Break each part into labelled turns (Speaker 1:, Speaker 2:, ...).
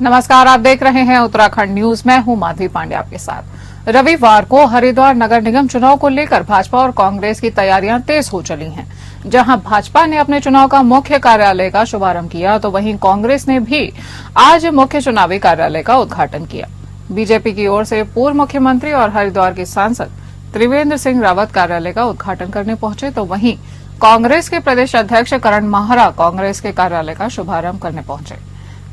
Speaker 1: नमस्कार, आप देख रहे हैं उत्तराखंड न्यूज। मैं हूं माधवी पांडे आपके साथ। रविवार को हरिद्वार नगर निगम चुनाव को लेकर भाजपा और कांग्रेस की तैयारियां तेज हो चली हैं। जहां भाजपा ने अपने चुनाव का मुख्य कार्यालय का शुभारंभ किया, तो वहीं कांग्रेस ने भी आज मुख्य चुनावी कार्यालय का उद्घाटन किया। बीजेपी की ओर से पूर्व मुख्यमंत्री और हरिद्वार के सांसद त्रिवेंद्र सिंह रावत कार्यालय का उद्घाटन करने पहुंचे, तो वहीं कांग्रेस के प्रदेश अध्यक्ष करण माहरा कांग्रेस के कार्यालय का शुभारंभ करने पहुंचे।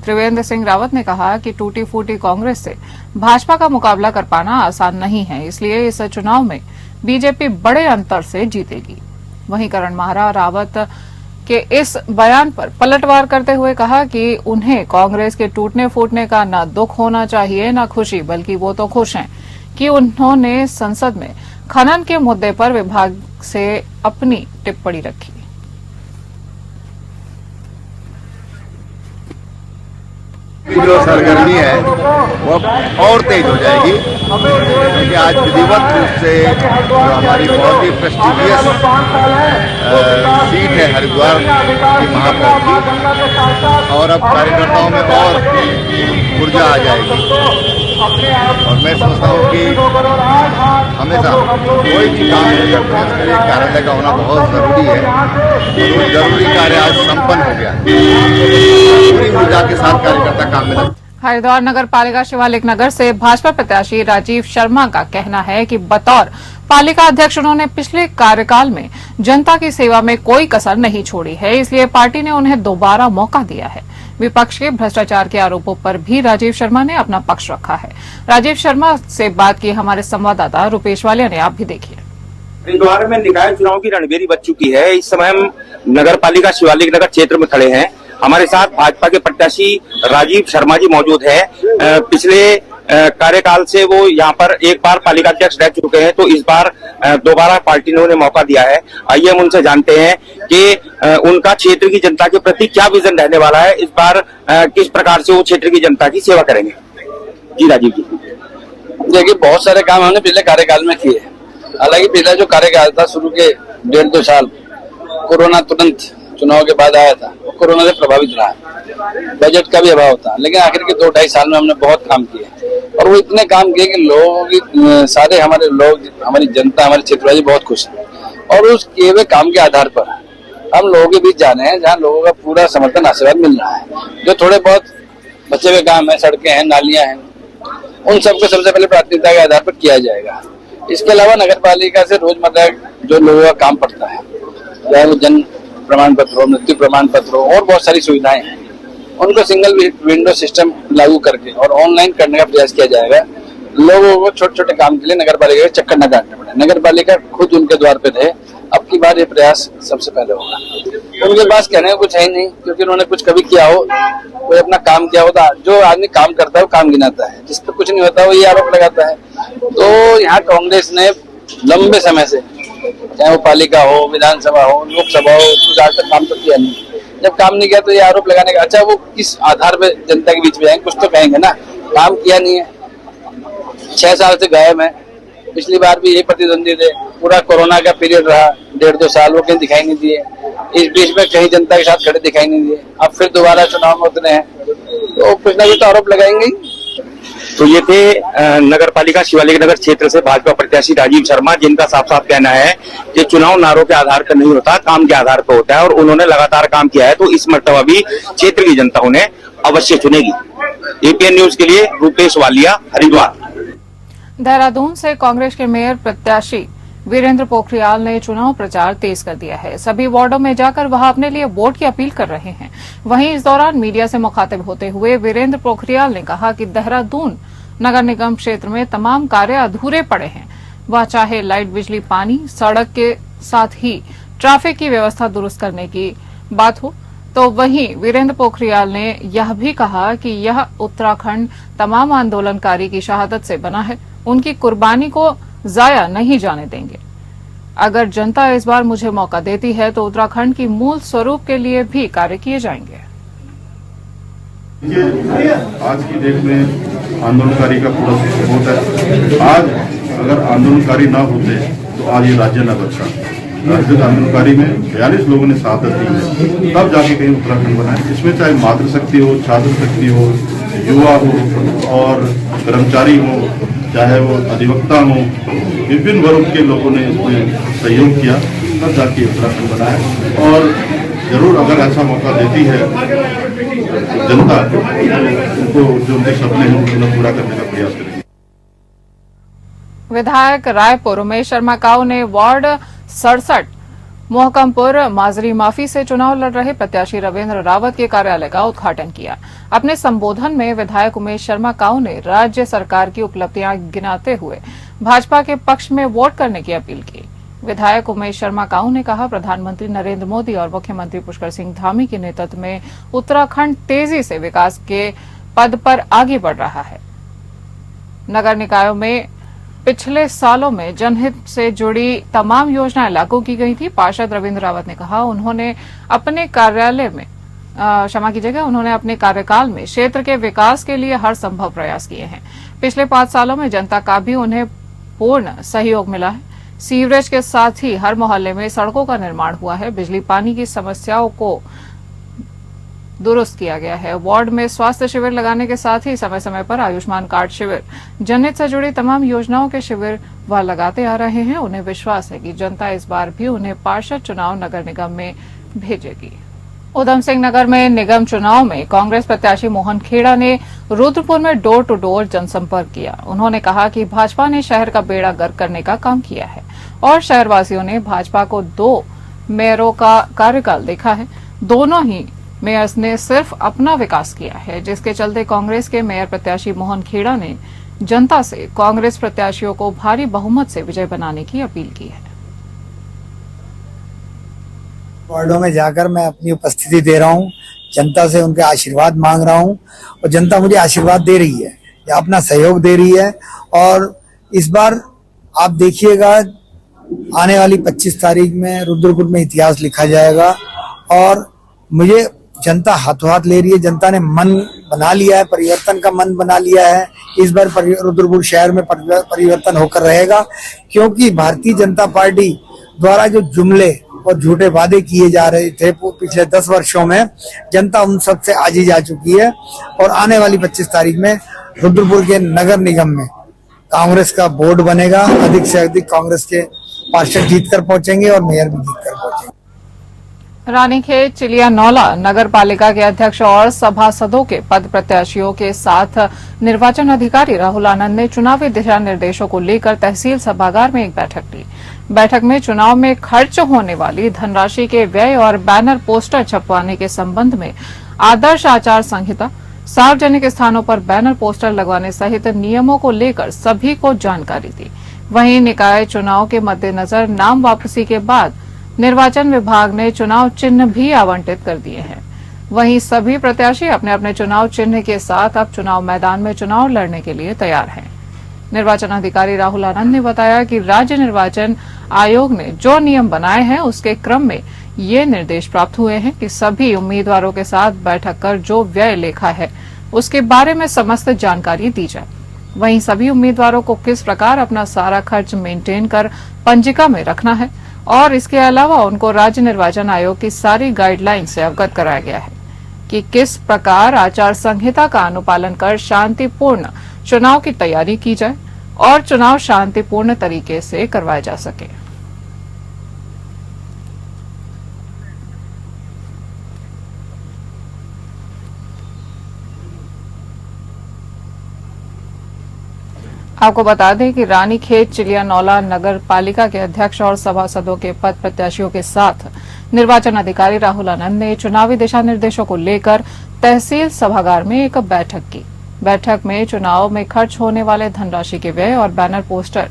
Speaker 1: त्रिवेंद्र सिंह रावत ने कहा कि टूटी फूटी कांग्रेस से भाजपा का मुकाबला कर पाना आसान नहीं है, इसलिए इस चुनाव में बीजेपी बड़े अंतर से जीतेगी। वहीं करण माहरा रावत के इस बयान पर पलटवार करते हुए कहा कि उन्हें कांग्रेस के टूटने फूटने का न दुख होना चाहिए न खुशी, बल्कि वो तो खुश हैं कि उन्होंने संसद में खनन के मुद्दे पर विभाग से अपनी टिप्पणी रखी।
Speaker 2: जो सरगर्मी है वो और तेज हो जाएगी, क्योंकि आज विधिवत रूप से जो हमारी बहुत ही प्रेस्टिजियस सीट है हरिद्वार की महापौर की, और अब कार्यकर्ताओं में और ऊर्जा आ जाएगी। और मैं समझता हूँ कि हमेशा कोई भी काम करते हैं उसके लिए कार्यालय का होना बहुत जरूरी है। तो जरूरी कार्य आज संपन्न हो गया, पूरी ऊर्जा के साथ कार्यकर्ता काम में लगे।
Speaker 1: हरिद्वार नगर पालिका शिवालिक नगर से भाजपा प्रत्याशी राजीव शर्मा का कहना है कि बतौर पालिका अध्यक्ष उन्होंने पिछले कार्यकाल में जनता की सेवा में कोई कसर नहीं छोड़ी है, इसलिए पार्टी ने उन्हें दोबारा मौका दिया है। विपक्ष के भ्रष्टाचार के आरोपों पर भी राजीव शर्मा ने अपना पक्ष रखा है। राजीव शर्मा से बात की हमारे संवाददाता रुपेश वालिया ने, आप भी देखिए।
Speaker 3: हरिद्वार में निकाय चुनाव की रणभेरी बज चुकी है। इस समय हम नगर पालिका शिवालिक नगर क्षेत्र में खड़े हैं। हमारे साथ भाजपा के प्रत्याशी राजीव शर्मा जी मौजूद है। पिछले कार्यकाल से वो यहाँ पर एक बार पालिका अध्यक्ष रह चुके हैं, तो इस बार दोबारा पार्टी ने उन्हें मौका दिया है। आइए हम उनसे जानते हैं कि उनका क्षेत्र की जनता के प्रति क्या विजन रहने वाला है, इस बार किस प्रकार से वो क्षेत्र की जनता की सेवा करेंगे। जी राजीव जी।
Speaker 4: देखिए, बहुत सारे काम हमने पिछले कार्यकाल में किए। हालांकि पिछला जो कार्यकाल था शुरू के 1.5-2 साल कोरोना तुरंत चुनाव के बाद आया था, कोरोना से प्रभावित रहा, बजट का भी अभाव था, लेकिन आखिर के 2-2.5 साल में हमने बहुत काम किए। और वो इतने काम किए कि लोगों की सारे हमारे लोग, हमारी जनता, हमारे क्षेत्रवासी बहुत खुश है। और उस किए हुए काम के आधार पर हम लोगों के बीच जाने हैं जहाँ लोगों का पूरा समर्थन आशीर्वाद मिल रहा है। जो थोड़े बहुत बचे हुए काम है, सड़कें हैं, नालियां हैं, उन सबको सबसे पहले प्राथमिकता के आधार पर किया जाएगा। इसके अलावा नगर पालिका से रोजमर्रा जो लोगों का काम पड़ता है, चाहे वो जन्म प्रमाण पत्र हो, मृत्यु प्रमाण पत्र हो, और बहुत सारी सुविधाएं हैं, उनको सिंगल विंडो सिस्टम लागू करके और ऑनलाइन करने का प्रयास किया जाएगा। लोगों को छोटे छोटे काम के लिए नगर पालिका के चक्कर न काटने पड़े। नगर पालिका खुद उनके द्वार पे थे, अब की बार ये प्रयास सबसे पहले होगा। उनके पास कहने को कुछ है ही नहीं, क्योंकि उन्होंने कुछ कभी किया हो, कोई अपना काम किया होता। जो आदमी काम करता है वो काम गिनाता है, जिस पर कुछ नहीं होता वो ये आरोप लगाता है। तो यहाँ कांग्रेस ने लंबे समय से, चाहे वो पालिका हो, विधानसभा हो, लोकसभा हो, कुछ आज तक काम तो किया नहीं। जब काम नहीं किया तो ये आरोप लगाने का, अच्छा वो किस आधार पे जनता के बीच में आएंगे, कुछ तो कहेंगे ना। काम किया नहीं है, 6 साल से गायब है। पिछली बार भी यही प्रतिद्वंदी थे, पूरा कोरोना का पीरियड रहा 1.5-2 साल, वो कहीं दिखाई नहीं दिए। इस बीच में कहीं जनता के साथ खड़े दिखाई नहीं दिए। अब फिर दोबारा चुनाव में उतरे हैं, तो कुछ ना कुछ तो आरोप लगाएंगे।
Speaker 3: तो ये थे नगर पालिका शिवालिक नगर क्षेत्र से भाजपा प्रत्याशी राजीव शर्मा, जिनका साफ साफ कहना है कि चुनाव नारों के आधार पर नहीं होता, काम के आधार पर होता है। और उन्होंने लगातार काम किया है, तो इस मर्तबा भी क्षेत्र की जनता उन्हें अवश्य चुनेगी। एपीएन न्यूज के लिए रुपेश वालिया, हरिद्वार।
Speaker 1: देहरादून से कांग्रेस के मेयर प्रत्याशी वीरेंद्र पोखरियाल ने चुनाव प्रचार तेज कर दिया है। सभी वार्डों में जाकर वह अपने लिए वोट की अपील कर रहे हैं। वहीं इस दौरान मीडिया से मुखातिब होते हुए वीरेंद्र पोखरियाल ने कहा कि देहरादून नगर निगम क्षेत्र में तमाम कार्य अधूरे पड़े हैं। वह चाहे लाइट, बिजली, पानी, सड़क के साथ ही ट्रैफिक की व्यवस्था दुरुस्त करने की बात हो, तो वहीं वीरेंद्र पोखरियाल ने यह भी कहा कि यह उत्तराखंड तमाम आंदोलनकारी की शहादत से बना है। उनकी कुर्बानी को जाया नहीं जाने देंगे। अगर जनता इस बार मुझे मौका देती है तो उत्तराखंड की मूल स्वरूप के लिए भी कार्य किए जाएंगे।
Speaker 5: आज की डेट में आंदोलनकारी का पूरा सपोर्ट है। आज अगर आंदोलनकारी ना होते तो आज ये राज्य न बचता। राष्ट्रीय आंदोलनकारी में 42 लोगों ने शहादत दी है, तब जाके कहीं उत्तराखंड बना है। इसमें चाहे मातृशक्ति हो, छात्र शक्ति हो, युवा हो और कर्मचारी हो, चाहे वो अधिवक्ता हो, विभिन्न वर्ग के लोगों ने इसमें सहयोग किया, तब जाके उत्तराखंड बना है। और जरूर अगर ऐसा मौका देती है जनता, उनको जो उनके सपने हैं उन्हें पूरा करने का प्रयास करेंगे।
Speaker 1: विधायक रायपुर उमेश शर्मा काऊ ने वार्ड 67 मोहकमपुर माजरी माफी से चुनाव लड़ रहे प्रत्याशी रविंद्र रावत के कार्यालय का उद्घाटन किया। अपने संबोधन में विधायक उमेश शर्मा काऊ ने राज्य सरकार की उपलब्धियां गिनाते हुए भाजपा के पक्ष में वोट करने की अपील की। विधायक उमेश शर्मा काऊ ने कहा, प्रधानमंत्री नरेंद्र मोदी और मुख्यमंत्री पुष्कर सिंह धामी के नेतृत्व में उत्तराखंड तेजी से विकास के पद पर आगे बढ़ रहा है। नगर निकायों में पिछले सालों में जनहित से जुड़ी तमाम योजनाएं लागू की गई थी। पार्षद रविंद्र रावत ने कहा, उन्होंने अपने अपने कार्यकाल में क्षेत्र के विकास के लिए हर संभव प्रयास किए हैं। पिछले 5 सालों में जनता का भी उन्हें पूर्ण सहयोग मिला है। सीवरेज के साथ ही हर मोहल्ले में सड़कों का निर्माण हुआ है। बिजली पानी की समस्याओं को दुरुस्त किया गया है। वार्ड में स्वास्थ्य शिविर लगाने के साथ ही समय समय पर आयुष्मान कार्ड शिविर, जनहित से जुड़ी तमाम योजनाओं के शिविर वह लगाते आ रहे हैं। उन्हें विश्वास है कि जनता इस बार भी उन्हें पार्षद चुनाव नगर निगम में भेजेगी। उधम सिंह नगर में निगम चुनाव में कांग्रेस प्रत्याशी मोहन खेड़ा ने रुद्रपुर में डोर टू डोर जनसंपर्क किया। उन्होंने कहा कि भाजपा ने शहर का बेड़ा गर्क करने का काम किया है और शहरवासियों ने भाजपा को 2 मेयरों का कार्यकाल देखा है। दोनों ही मेयर्स ने सिर्फ अपना विकास किया है, जिसके चलते कांग्रेस के मेयर प्रत्याशी मोहन खेड़ा ने जनता से कांग्रेस प्रत्याशियों को भारी बहुमत से विजय बनाने की अपील की है।
Speaker 6: वार्डों में जाकर मैं अपनी उपस्थिति दे रहा हूं, जनता से उनके आशीर्वाद मांग रहा हूं और जनता मुझे आशीर्वाद दे रही है या अपना सहयोग दे रही है। और इस बार आप देखिएगा, आने वाली 25 तारीख में रुद्रपुर में इतिहास लिखा जाएगा और मुझे जनता हाथों हाथ ले रही है। जनता ने मन बना लिया है, परिवर्तन का मन बना लिया है। इस बार रुद्रपुर शहर में परिवर्तन होकर रहेगा, क्योंकि भारतीय जनता पार्टी द्वारा जो जुमले और झूठे वादे किए जा रहे थे पिछले 10 वर्षों में, जनता उन सब से आजी जा चुकी है। और आने वाली 25 तारीख में रुद्रपुर के नगर निगम में कांग्रेस का बोर्ड बनेगा। अधिक से अधिक कांग्रेस के पार्षद जीतकर पहुंचेंगे और मेयर भी जीतकर पहुंचेंगे।
Speaker 1: रानीखेत चिलियानौला नगर पालिका के अध्यक्ष और सभासदों के पद प्रत्याशियों के साथ निर्वाचन अधिकारी राहुल आनंद ने चुनावी दिशा निर्देशों को लेकर तहसील सभागार में एक बैठक ली। बैठक में चुनाव में खर्च होने वाली धनराशि के व्यय और बैनर पोस्टर छपवाने के संबंध में आदर्श आचार संहिता, सार्वजनिक स्थानों पर बैनर पोस्टर लगवाने सहित नियमों को लेकर सभी को जानकारी दी। वहीं निकाय चुनाव के मद्देनजर नाम वापसी के बाद निर्वाचन विभाग ने चुनाव चिन्ह भी आवंटित कर दिए हैं। वहीं सभी प्रत्याशी अपने अपने चुनाव चिन्ह के साथ अब चुनाव मैदान में चुनाव लड़ने के लिए तैयार हैं। निर्वाचन अधिकारी राहुल आनंद ने बताया कि राज्य निर्वाचन आयोग ने जो नियम बनाए हैं उसके क्रम में ये निर्देश प्राप्त हुए हैं कि सभी उम्मीदवारों के साथ बैठक कर जो व्यय लेखा है उसके बारे में समस्त जानकारी दी जाए। वहीं सभी उम्मीदवारों को किस प्रकार अपना सारा खर्च मेंटेन कर पंजिका में रखना है और इसके अलावा उनको राज्य निर्वाचन आयोग की सारी गाइडलाइन से अवगत कराया गया है कि किस प्रकार आचार संहिता का अनुपालन कर शांतिपूर्ण चुनाव की तैयारी की जाए और चुनाव शांतिपूर्ण तरीके से करवाया जा सके। आपको बता दें कि रानीखेत चिलियानौला नगर पालिका के अध्यक्ष और सभासदों के पद प्रत्याशियों के साथ निर्वाचन अधिकारी राहुल आनंद ने चुनावी दिशा निर्देशों को लेकर तहसील सभागार में एक बैठक की। बैठक में चुनाव में खर्च होने वाले धनराशि के व्यय और बैनर पोस्टर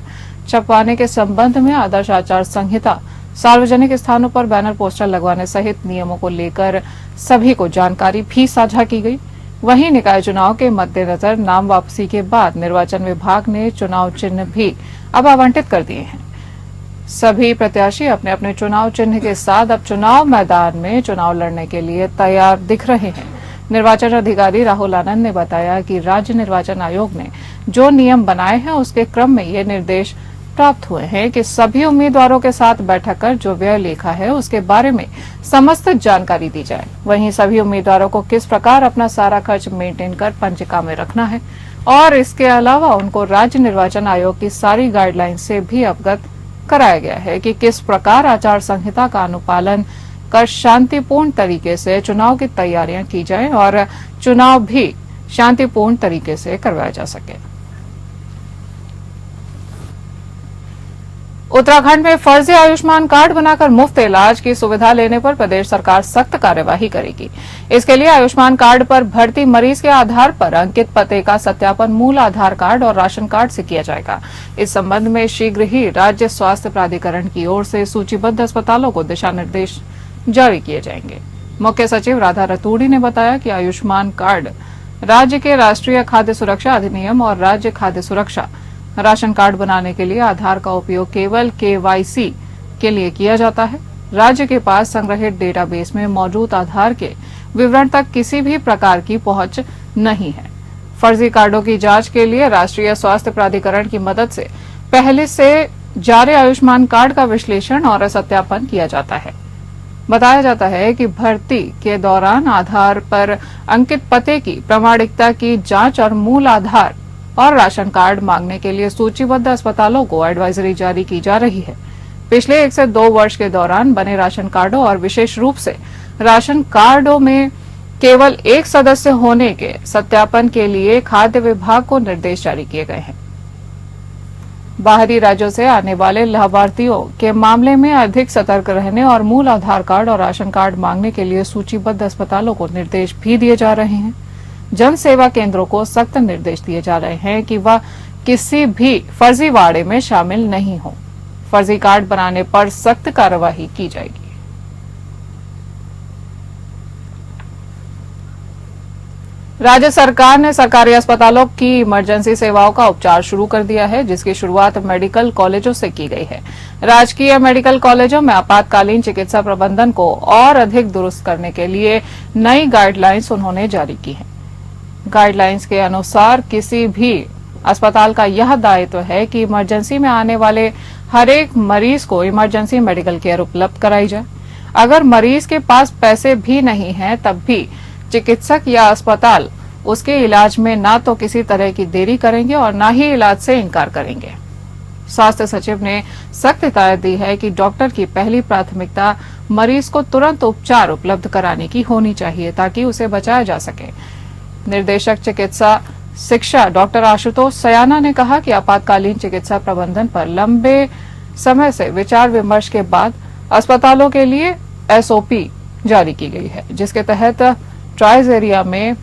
Speaker 1: छपवाने के संबंध में आदर्श आचार संहिता, सार्वजनिक स्थानों पर बैनर पोस्टर लगवाने सहित नियमों को लेकर सभी को जानकारी भी साझा की गई। वहीं निकाय चुनाव के मद्देनजर नाम वापसी के बाद निर्वाचन विभाग ने चुनाव चिन्ह भी अब आवंटित कर दिए हैं। सभी प्रत्याशी अपने अपने चुनाव चिन्ह के साथ अब चुनाव मैदान में चुनाव लड़ने के लिए तैयार दिख रहे हैं। निर्वाचन अधिकारी राहुल आनंद ने बताया कि राज्य निर्वाचन आयोग ने जो नियम बनाए हैं उसके क्रम में ये निर्देश प्राप्त हुए हैं कि सभी उम्मीदवारों के साथ बैठक कर जो व्यय लेखा है उसके बारे में समस्त जानकारी दी जाए। वहीं सभी उम्मीदवारों को किस प्रकार अपना सारा खर्च मेंटेन कर पंजिका में रखना है और इसके अलावा उनको राज्य निर्वाचन आयोग की सारी गाइडलाइन से भी अवगत कराया गया है कि किस प्रकार आचार संहिता का अनुपालन कर शांतिपूर्ण तरीके से चुनाव की तैयारियां की जाए और चुनाव भी शांतिपूर्ण तरीके से करवाया जा सके। उत्तराखंड में फर्जी आयुष्मान कार्ड बनाकर मुफ्त इलाज की सुविधा लेने पर प्रदेश सरकार सख्त कार्यवाही करेगी। इसके लिए आयुष्मान कार्ड पर भर्ती मरीज के आधार पर अंकित पते का सत्यापन मूल आधार कार्ड और राशन कार्ड से किया जाएगा। इस संबंध में शीघ्र ही राज्य स्वास्थ्य प्राधिकरण की ओर से सूचीबद्ध अस्पतालों को दिशा निर्देश जारी किए जाएंगे। मुख्य सचिव राधा रतूड़ी ने बताया कि आयुष्मान कार्ड राज्य के राष्ट्रीय खाद्य सुरक्षा अधिनियम और राज्य खाद्य सुरक्षा राशन कार्ड बनाने के लिए आधार का उपयोग केवल KYC के लिए किया जाता है। राज्य के पास संग्रहित डेटाबेस में मौजूद आधार के विवरण तक किसी भी प्रकार की पहुंच नहीं है। फर्जी कार्डों की जांच के लिए राष्ट्रीय स्वास्थ्य प्राधिकरण की मदद से पहले से जारी आयुष्मान कार्ड का विश्लेषण और सत्यापन किया जाता है। बताया जाता है कि भर्ती के दौरान आधार पर अंकित पते की प्रामाणिकता की जांच और मूल आधार और राशन कार्ड मांगने के लिए सूचीबद्ध अस्पतालों को एडवाइजरी जारी की जा रही है। पिछले 1 से 2 वर्ष के दौरान बने राशन कार्डों और विशेष रूप से राशन कार्डों में केवल एक सदस्य होने के सत्यापन के लिए खाद्य विभाग को निर्देश जारी किए गए हैं। बाहरी राज्यों से आने वाले लाभार्थियों के मामले में अधिक सतर्क रहने और मूल आधार कार्ड और राशन कार्ड मांगने के लिए सूचीबद्ध अस्पतालों को निर्देश भी दिए जा रहे हैं। जन सेवा केंद्रों को सख्त निर्देश दिए जा रहे हैं कि वह किसी भी फर्जीवाड़े में शामिल नहीं हो। फर्जी कार्ड बनाने पर सख्त कार्रवाई की जाएगी। राज्य सरकार ने सरकारी अस्पतालों की इमरजेंसी सेवाओं का उपचार शुरू कर दिया है, जिसकी शुरुआत मेडिकल कॉलेजों से की गई है। राजकीय मेडिकल कॉलेजों में आपातकालीन चिकित्सा प्रबंधन को और अधिक दुरुस्त करने के लिए नई गाइडलाइंस उन्होंने जारी की है। गाइडलाइंस के अनुसार किसी भी अस्पताल का यह दायित्व है कि इमरजेंसी में आने वाले हर एक मरीज को इमरजेंसी मेडिकल केयर उपलब्ध कराई जाए। अगर मरीज के पास पैसे भी नहीं हैं, तब भी चिकित्सक या अस्पताल उसके इलाज में ना तो किसी तरह की देरी करेंगे और ना ही इलाज से इनकार करेंगे। स्वास्थ्य सचिव ने सख्त हिदायत दी है कि डॉक्टर की पहली प्राथमिकता मरीज को तुरंत उपचार उपलब्ध कराने की होनी चाहिए ताकि उसे बचाया जा सके। निर्देशक चिकित्सा शिक्षा डॉक्टर आशुतोष सयाना ने कहा कि आपातकालीन चिकित्सा प्रबंधन पर लंबे समय से विचार विमर्श के बाद अस्पतालों के लिए SOP जारी की गई है, जिसके तहत ट्राइज एरिया में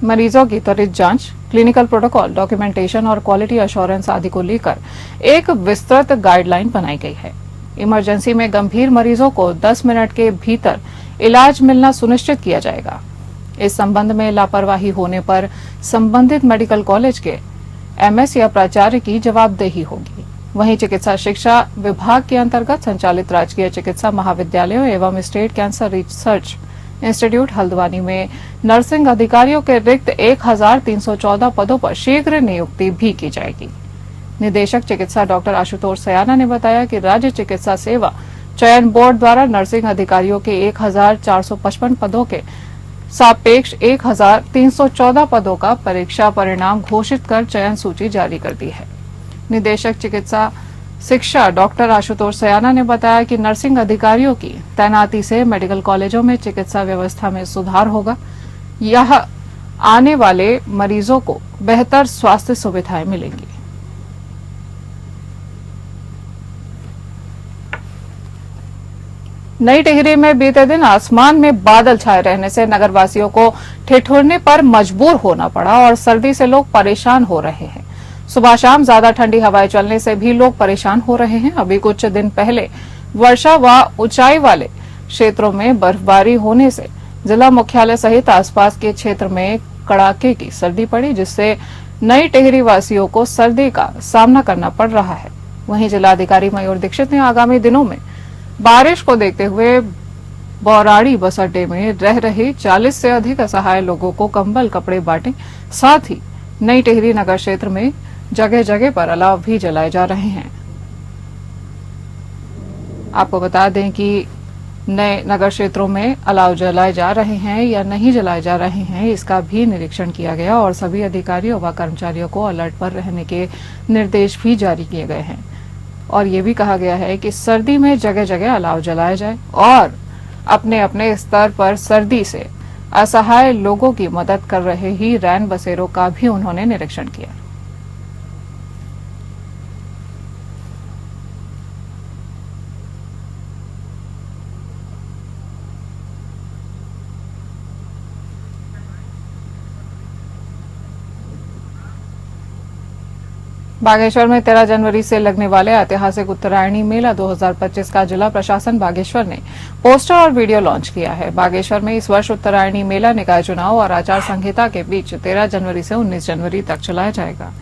Speaker 1: मरीजों की त्वरित जांच, क्लिनिकल प्रोटोकॉल, डॉक्यूमेंटेशन और क्वालिटी एश्योरेंस आदि को लेकर एक विस्तृत गाइडलाइन बनाई गई है। इमरजेंसी में गंभीर मरीजों को 10 मिनट के भीतर इलाज मिलना सुनिश्चित किया जाएगा। इस संबंध में लापरवाही होने पर संबंधित मेडिकल कॉलेज के MS या प्राचार्य की जवाबदेही होगी। वहीं चिकित्सा शिक्षा विभाग के अंतर्गत संचालित राजकीय चिकित्सा महाविद्यालयों एवं state cancer research institute Haldwani में नर्सिंग अधिकारियों के रिक्त 1314 पदों पर शीघ्र नियुक्ति भी की जाएगी। निदेशक चिकित्सा डॉक्टर आशुतोष सयाना ने बताया कि राज्य चिकित्सा सेवा चयन बोर्ड द्वारा नर्सिंग अधिकारियों के 1455 पदों के सापेक्ष 1314 पदों का परीक्षा परिणाम घोषित कर चयन सूची जारी कर दी है। निदेशक चिकित्सा शिक्षा डॉक्टर आशुतोष सयाना ने बताया कि नर्सिंग अधिकारियों की तैनाती से मेडिकल कॉलेजों में चिकित्सा व्यवस्था में सुधार होगा। यह आने वाले मरीजों को बेहतर स्वास्थ्य सुविधाएं मिलेंगी। नई टिहरी में बीते दिन आसमान में बादल छाए रहने से नगरवासियों को ठिठुरने पर मजबूर होना पड़ा और सर्दी से लोग परेशान हो रहे हैं। सुबह शाम ज्यादा ठंडी हवाएं चलने से भी लोग परेशान हो रहे हैं। अभी कुछ दिन पहले वर्षा व ऊंचाई वाले क्षेत्रों में बर्फबारी होने से जिला मुख्यालय सहित आसपास के क्षेत्र में कड़ाके की सर्दी पड़ी, जिससे नई टिहरी वासियों को सर्दी का सामना करना पड़ रहा है। वहीं जिलाधिकारी मयूर दीक्षित ने आगामी दिनों में बारिश को देखते हुए बौराड़ी बस अड्डे में रह रहे 40 से अधिक असहाय लोगों को कंबल कपड़े बांटे। साथ ही नई टिहरी नगर क्षेत्र में जगह जगह पर अलाव भी जलाए जा रहे हैं। आपको बता दें कि नए नगर क्षेत्रों में अलाव जलाए जा रहे हैं या नहीं जलाए जा रहे हैं, इसका भी निरीक्षण किया गया और सभी अधिकारियों व कर्मचारियों को अलर्ट पर रहने के निर्देश भी जारी किए गए हैं। और ये भी कहा गया है कि सर्दी में जगह जगह अलाव जलाया जाए और अपने अपने स्तर पर सर्दी से असहाय लोगों की मदद कर रहे ही रैन बसेरों का भी उन्होंने निरीक्षण किया। बागेश्वर में 13 जनवरी से लगने वाले ऐतिहासिक उत्तरायणी मेला 2025 का जिला प्रशासन बागेश्वर ने पोस्टर और वीडियो लॉन्च किया है। बागेश्वर में इस वर्ष उत्तरायणी मेला निकाय चुनाव और आचार संहिता के बीच 13 जनवरी से 19 जनवरी तक चलाया जाएगा।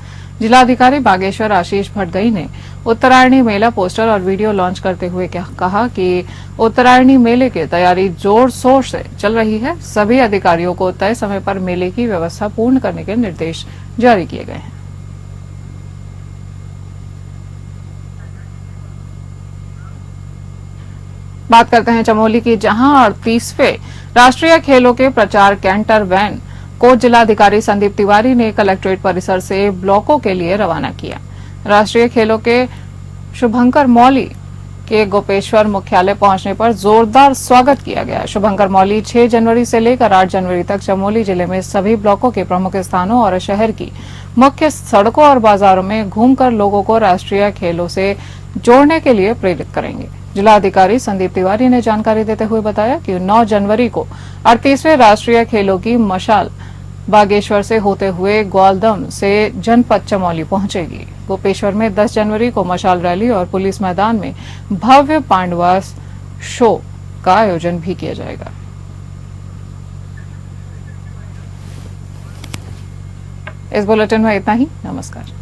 Speaker 1: जिलाधिकारी बागेश्वर आशीष भटगई ने उत्तरायणी मेला पोस्टर और वीडियो लॉन्च करते हुए कहा कि उत्तरायणी मेले की तैयारी जोर शोर से चल रही है। सभी अधिकारियों को तय समय पर मेले की व्यवस्था पूर्ण करने के निर्देश जारी किए गए हैं। बात करते हैं चमोली की, जहां 38वें राष्ट्रीय खेलों के प्रचार कैंटर वैन को जिलाधिकारी संदीप तिवारी ने कलेक्ट्रेट परिसर से ब्लॉकों के लिए रवाना किया। राष्ट्रीय खेलों के शुभंकर मौली के गोपेश्वर मुख्यालय पहुंचने पर जोरदार स्वागत किया गया। शुभंकर मौली 6 जनवरी से लेकर 8 जनवरी तक चमोली जिले में सभी ब्लॉकों के प्रमुख स्थानों और शहर की मुख्य सड़कों और बाजारों में घूमकर लोगों को राष्ट्रीय खेलों से जोड़ने के लिए प्रेरित करेंगे। जिलाधिकारी संदीप तिवारी ने जानकारी देते हुए बताया कि 9 जनवरी को 38वें राष्ट्रीय खेलों की मशाल बागेश्वर से होते हुए ग्वालदम से जनपद चमोली पहुंचेगी। गोपेश्वर में 10 जनवरी को मशाल रैली और पुलिस मैदान में भव्य पांडवा शो का आयोजन भी किया जाएगा। इस बुलेटिन में इतना ही। नमस्कार।